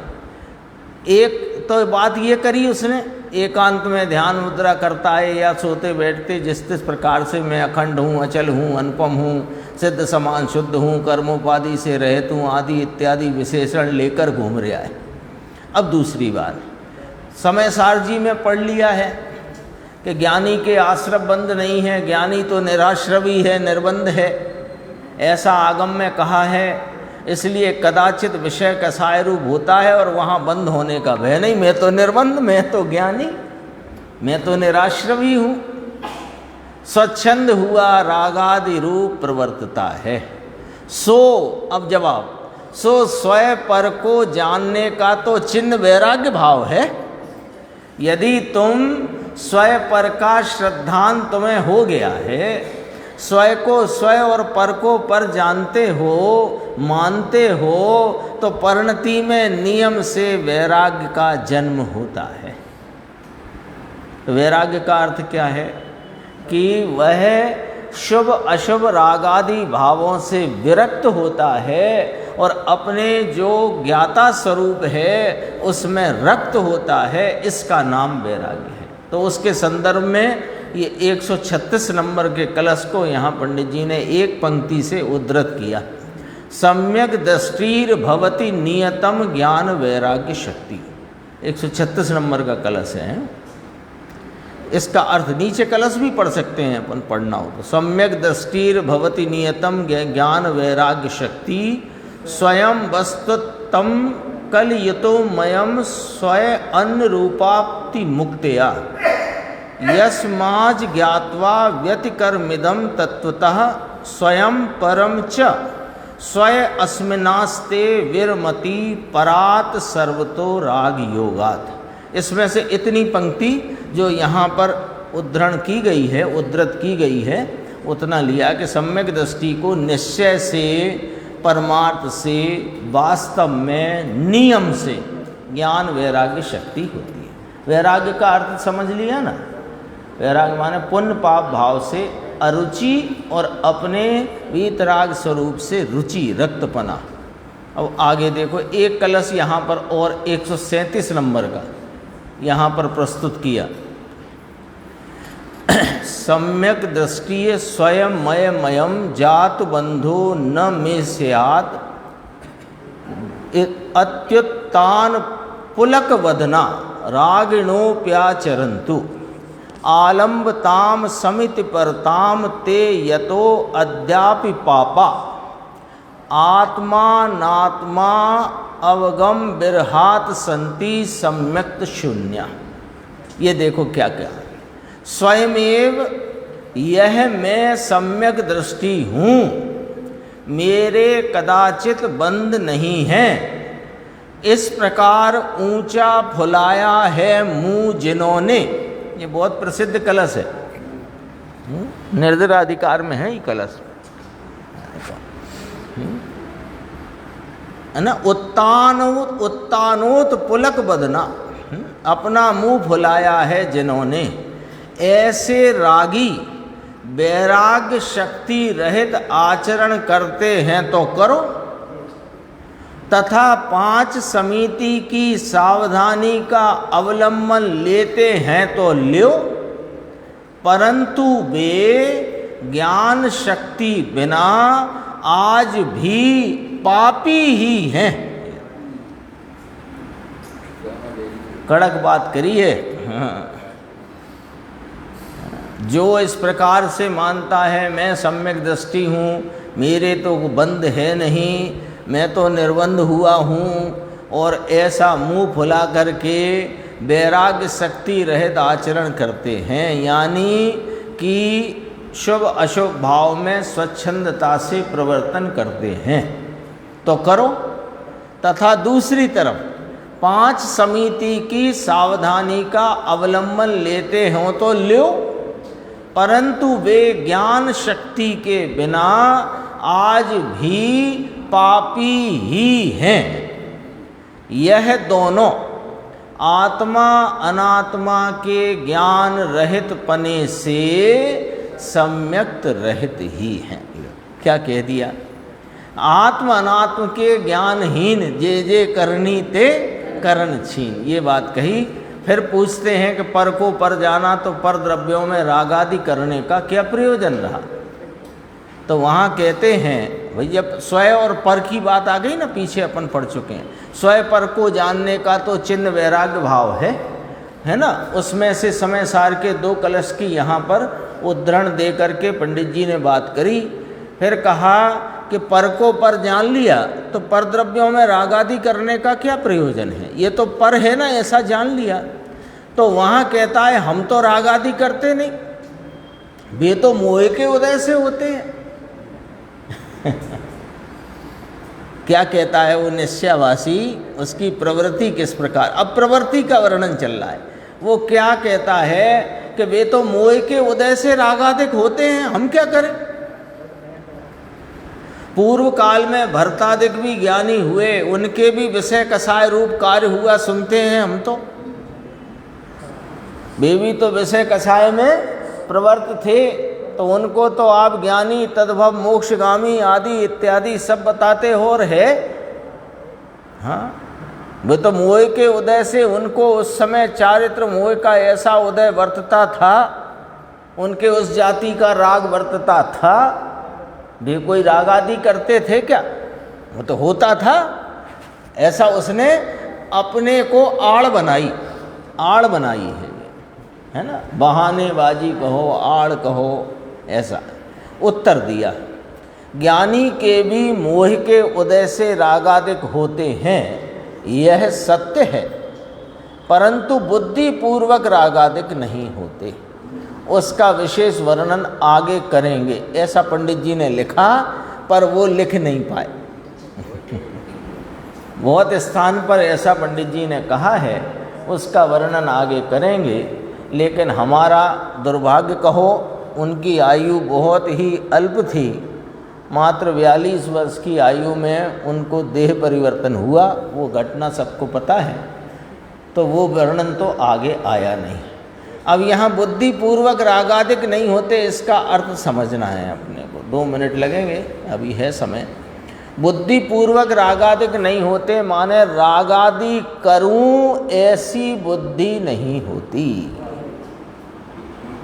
एक तो बात ये करी उसने, एकांत में ध्यान मुद्रा करता है या सोते बैठते जिस जिस प्रकार से मैं अखंड हूँ, अचल हूँ, अनुपम हूँ, सिद्ध समान शुद्ध हूँ, कर्मोपाधि से रहित हूँ आदि इत्यादि विशेषण लेकर घूम रहा है। अब दूसरी बात, समय सार जी में पढ़ लिया है कि ज्ञानी के आश्रय बंद नहीं है, ज्ञानी तो निराश्रवी है, निर्बंध है, ऐसा आगम में कहा है। इसलिए कदाचित विषय कसाय रूप होता है और वहाँ बंद होने का भय नहीं। मैं तो निर्बंध, मैं तो ज्ञानी, मैं तो निराश्रवी हूँ। स्वच्छंद हुआ रागादि रूप प्रवर्तता है। सो, अब जवाब, सो स्वयं पर को जानने का तो चिन्ह वैराग्य भाव है। यदि तुम स्वयं पर का श्रद्धान तुम्हें हो गया है, स्वयं को स्वयं और पर को पर जानते हो, मानते हो, तो परिणति में नियम से वैराग्य का जन्म होता है। तो वैराग्य का अर्थ क्या है कि वह शुभ अशुभ रागादि भावों से विरक्त होता है और अपने जो ज्ञाता स्वरूप है उसमें रक्त होता है, इसका नाम वैराग्य है। तो उसके संदर्भ में ये 136 नंबर के कलश को यहाँ पंडित जी ने एक पंक्ति से उद्धृत किया। सम्यक दृष्टिर भवति नियतम ज्ञान वैराग्य शक्ति, 136 नंबर का कलश है। इसका अर्थ नीचे कलश भी पढ़ सकते हैं अपन, पढ़ना हो तो। सम्यक दृष्टिर भवति नियतम ज्ञान वैराग्य शक्ति स्वयं वस्तुतम कलयतो मयम स्वय अन्न रूपाप्ति मुक्तया यस्माज ज्ञात्वा व्यतिकर्मिदम तत्वतः स्वयं परम च स्वय अस्मिनास्ते विरमति परात सर्वतो राग योगात्। इसमें से इतनी पंक्ति जो यहाँ पर उद्धरण की गई है, उद्धृत की गई है, उतना लिया कि सम्यक दृष्टि को निश्चय से, परमार्थ से, वास्तव में, नियम से ज्ञान वैराग्य शक्ति होती है। वैराग्य का अर्थ समझ लिया ना? वैराग्य माने पुण्य पाप भाव से अरुचि और अपने वीतराग स्वरूप से रुचि, रक्तपना। अब आगे देखो, एक कलश यहाँ पर और 137 नंबर का यहाँ पर प्रस्तुत किया। सम्यक दृष्टि स्वयं मयमयम जात बंधो न मे स्यात् अत्युत्तान पुलक वदना रागिणोप्याचरन्तु आलम्बताम समिति परताम ते यतो अद्यापि पापा आत्मानात्मा अवगम बिरहात संति सम्यक्त शून्य। ये देखो क्या क्या, स्वयमेव यह मैं सम्यक दृष्टि हूँ, मेरे कदाचित बंद नहीं है। इस प्रकार ऊंचा फुलाया है मुँह जिन्होंने, ये बहुत प्रसिद्ध कलश है, निर्जराधिकार में है ये कलश, है ना। उत्तानोत पुलक बदना, अपना मुंह फुलाया है जिन्होंने। ऐसे रागी वैराग्य शक्ति रहित आचरण करते हैं तो करो, तथा 5 समिति की सावधानी का अवलंबन लेते हैं तो ल्यो, परंतु वे ज्ञान शक्ति बिना आज भी पापी ही हैं। कड़क बात करी है। जो इस प्रकार से मानता है मैं सम्यक दृष्टि हूँ, मेरे तो बंद है नहीं, मैं तो निर्बंध हुआ हूँ, और ऐसा मुंह फुला करके वैराग्य शक्ति रहित आचरण करते हैं, यानी कि शुभ अशुभ भाव में स्वच्छंदता से प्रवर्तन करते हैं तो करो, तथा दूसरी तरफ 5 समिति की सावधानी का अवलंबन लेते हो तो ल्यो, परंतु वे ज्ञान शक्ति के बिना आज भी पापी ही हैं। यह दोनों आत्मा अनात्मा के ज्ञान रहित पने से सम्यक्त रहित ही हैं। क्या कह दिया? आत्म अनात्म के ज्ञानहीन जे जे करनी ते करण छीन, ये बात कही। फिर पूछते हैं कि पर को पर जाना तो पर द्रव्यों में रागादि करने का क्या प्रयोजन रहा? तो वहाँ कहते हैं भैया स्वयं और पर की बात आ गई ना, पीछे अपन पढ़ चुके हैं। स्वयं पर को जानने का तो चिन्ह वैराग्य भाव है ना। उसमें से समय सार के 2 कलश की यहाँ पर उद्धरण दे करके पंडित जी ने बात करी। फिर कहा कि पर को पर जान लिया तो पर द्रव्यों में रागादि करने का क्या प्रयोजन है? ये तो पर है ना, ऐसा जान लिया। तो वहाँ कहता है हम तो रागादि करते नहीं, वे तो मोह के उदय से होते हैं। क्या कहता है वो निश्चयवासी, उसकी प्रवृत्ति किस प्रकार? अब प्रवृत्ति का वर्णन चल रहा है। वो क्या कहता है कि वे तो मोह के उदय से रागादिक होते हैं, हम क्या करें? पूर्व काल में भरतादिक भी ज्ञानी हुए, उनके भी विषय कसाय रूप कार्य हुआ, सुनते हैं हम तो। वे भी तो विषय कसाय में प्रवृत्त थे, तो उनको तो आप ज्ञानी, तद्भव, मोक्षगामी आदि इत्यादि सब बताते हो और है। हाँ, वो तो मोह के उदय से उनको उस समय चारित्र मोह का ऐसा उदय वर्तता था, उनके उस जाति का राग वर्तता था। वे कोई राग आदि करते थे क्या? वो तो होता था ऐसा। उसने अपने को आड़ बनाई है ना, बहानेबाजी कहो, आड़ कहो, ऐसा उत्तर दिया। ज्ञानी के भी मोह के उदय से रागादिक होते हैं, यह सत्य है, परंतु बुद्धिपूर्वक रागादिक नहीं होते। उसका विशेष वर्णन आगे करेंगे, ऐसा पंडित जी ने लिखा, पर वो लिख नहीं पाए। बहुत स्थान पर ऐसा पंडित जी ने कहा है, उसका वर्णन आगे करेंगे। लेकिन हमारा दुर्भाग्य कहो, उनकी आयु बहुत ही अल्प थी, मात्र 42 वर्ष की आयु में उनको देह परिवर्तन हुआ। वो घटना सबको पता है, तो वो वर्णन तो आगे आया नहीं। अब यहाँ बुद्धिपूर्वक रागादिक नहीं होते, इसका अर्थ समझना है अपने को। 2 मिनट लगेंगे, अभी है समय। बुद्धिपूर्वक रागादिक नहीं होते माने रागादि करूं ऐसी बुद्धि नहीं होती।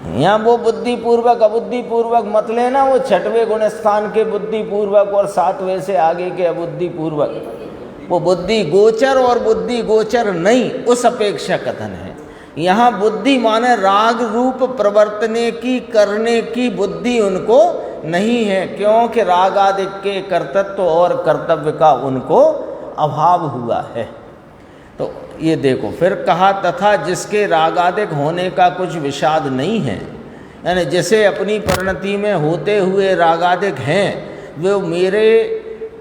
यहाँ वो बुद्धिपूर्वक अबुद्धिपूर्वक मत लेना, वो 6वें गुण स्थान के बुद्धिपूर्वक और 7वें से आगे के अबुद्धिपूर्वक। वो बुद्धि गोचर और बुद्धि गोचर नहीं, उस अपेक्षा कथन है। यहाँ बुद्धि माने राग रूप प्रवर्तने की, करने की बुद्धि उनको नहीं है, क्योंकि राग आदि के कर्तृत्व और कर्तव्य का उनको अभाव हुआ है। तो ये देखो, फिर कहा तथा जिसके रागादिक होने का कुछ विषाद नहीं है, यानी जैसे अपनी परिणति में होते हुए रागादिक हैं, वे मेरे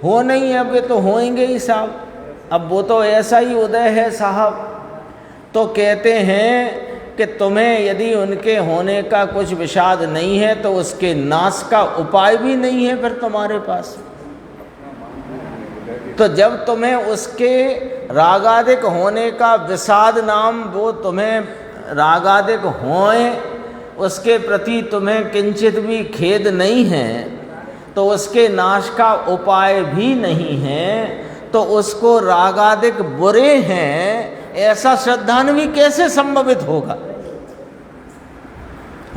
हो नहीं है, वे तो होंगे ही साहब। अब वो तो ऐसा ही उदय है साहब। तो कहते हैं कि तुम्हें यदि उनके होने का कुछ विषाद नहीं है, तो उसके नाश का उपाय भी नहीं है फिर तुम्हारे पास। तो जब तुम्हें उसके रागादिक होने का विषाद नाम, वो तुम्हें रागादिक होए, उसके प्रति तुम्हें किंचित भी खेद नहीं है, तो उसके नाश का उपाय भी नहीं है, तो उसको रागादिक बुरे हैं ऐसा श्रद्धान्वी कैसे संभवित होगा?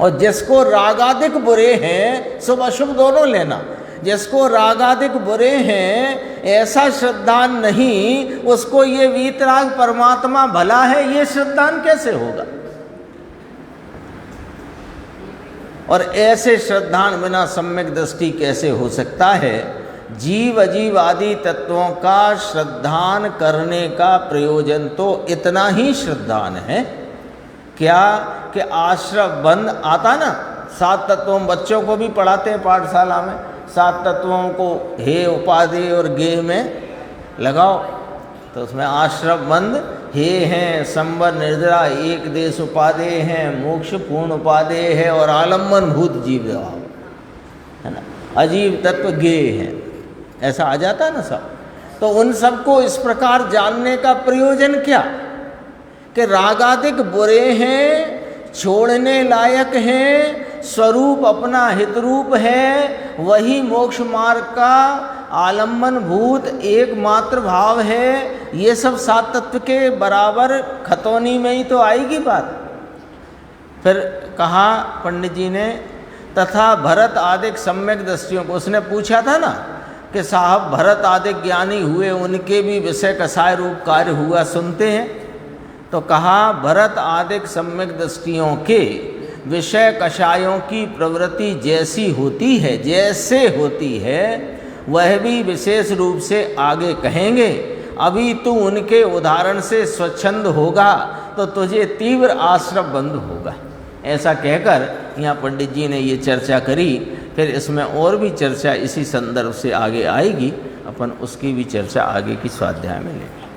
और जिसको रागादिक बुरे हैं, शुभ अशुभ दोनों लेना, जिसको रागादिक बुरे हैं ऐसा श्रद्धान नहीं, उसको ये वीतराग परमात्मा भला है, ये श्रद्धान कैसे होगा? और ऐसे श्रद्धान बिना सम्यक दृष्टि कैसे हो सकता है? जीव अजीव आदि तत्वों का श्रद्धान करने का प्रयोजन तो इतना ही श्रद्धान है, क्या कि आश्रम बंद आता ना, 7 तत्वों, बच्चों को भी पढ़ाते हैं पाठशाला में, 7 तत्वों को हे उपाधि और गे में लगाओ, तो उसमें आश्रम बंद हे हैं, संबर निर्जरा एक देश उपादेय हैं, मोक्ष पूर्ण उपादेय है, और आलम्बन भूत जीव है ना, अजीव तत्व गे हैं, ऐसा आ जाता है ना सब। तो उन सबको इस प्रकार जानने का प्रयोजन क्या कि रागादिक बुरे हैं, छोड़ने लायक हैं, स्वरूप अपना हितरूप है, वही मोक्ष मार्ग का आलम्बन भूत एकमात्र भाव है। ये सब 7 तत्व के बराबर खतौनी में ही तो आएगी बात। फिर कहा पंडित जी ने तथा भरत आदिक सम्यक दृष्टियों को, उसने पूछा था ना कि साहब भरत आदिक ज्ञानी हुए, उनके भी विषय कसाय रूप कार्य हुआ सुनते हैं, तो कहा भरत आदिक सम्यक दृष्टियों के विषय कषायों की प्रवृत्ति जैसी होती है, जैसे होती है, वह भी विशेष रूप से आगे कहेंगे। अभी तू उनके उदाहरण से स्वच्छंद होगा तो तुझे तीव्र आश्रम बंद होगा। ऐसा कहकर यहाँ पंडित जी ने ये चर्चा करी। फिर इसमें और भी चर्चा इसी संदर्भ से आगे आएगी, अपन उसकी भी चर्चा आगे की स्वाध्याय में लेंगे।